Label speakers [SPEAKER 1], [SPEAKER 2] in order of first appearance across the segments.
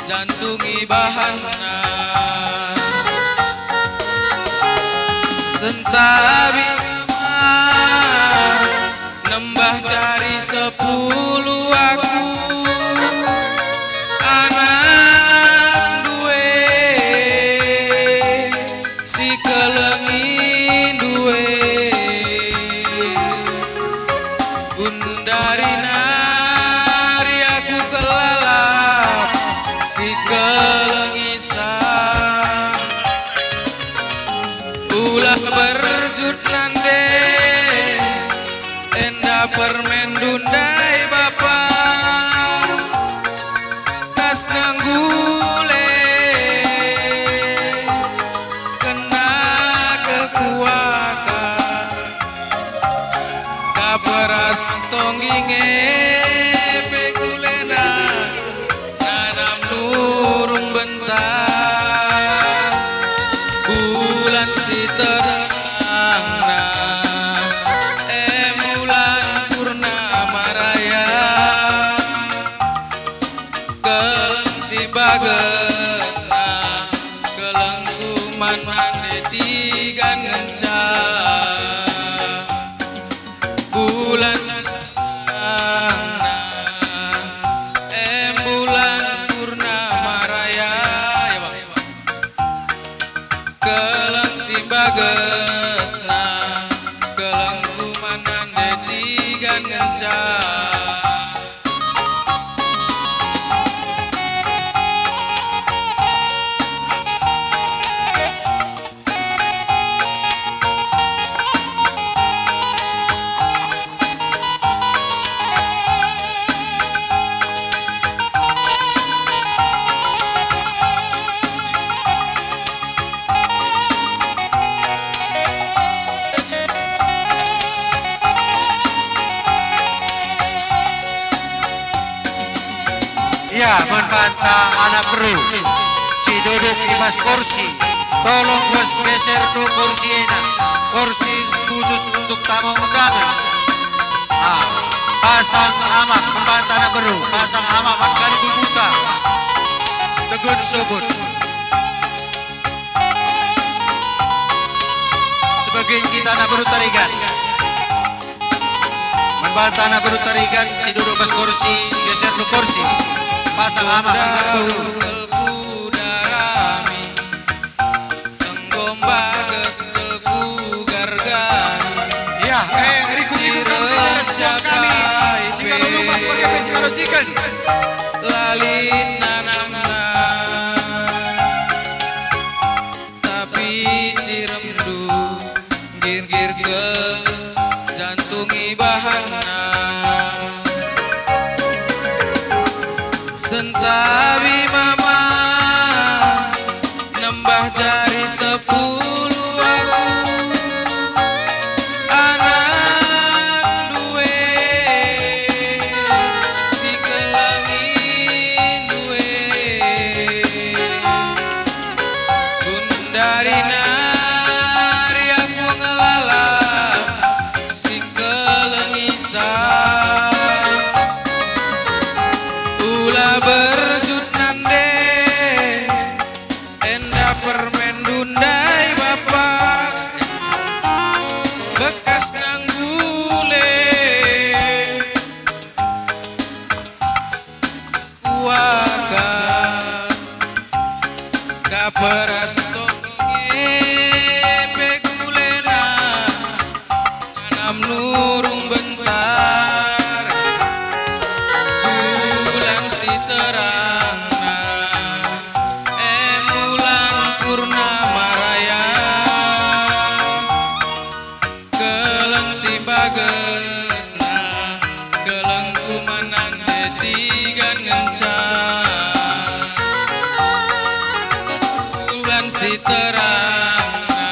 [SPEAKER 1] jantungi bahana sentabi nembah cari 10 aku anak duwe si kelengin duwe gundari nari aku kelalap si kelengisan ulah berjut nande enda permen dundai bapak kas nanggule kena kekuatan kaperas tongginge pegulena nanam nurung bentar bulan si terangna bulan purnama raya keleng si bagesna keleng kuman mande tigan ngencang bulan bulan purnama raya keleng si bagesna keleng kumanan detigan ngencang
[SPEAKER 2] ya membantah anak beru si duduk di mas kursi tolong bos geser dulu kursi enak kursi khusus untuk tamu undangan pasang amak membantah anak beru pasang amak kali dibuka tegun subut sebagian kita anak beru tarigan membantah anak beru tarigan si duduk mas kursi geser dulu kursi pasang amak anak beru
[SPEAKER 1] darami tenggombages kelku gargani
[SPEAKER 2] ya
[SPEAKER 1] cirem siapa
[SPEAKER 2] sehingga lupa sebagai pesinologikan
[SPEAKER 1] lalin nanamna tapi cirem du gir-gir ke jantungi bahana sentabi mama nembah jari 10 aku anak duwe si kelengin duwe gundari nari aku ngelalap si kelengisan ulah berjut nande enda permen dundai bapak bekas nanggule kuaga kaperas tonge pegulena nanam nurung bentar bulan si terangna bulan purnama raya keleng si bagesna keleng kumanan detigan ngencang bulan si terangna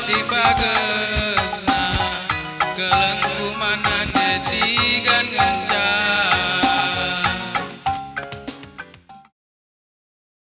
[SPEAKER 1] si bagus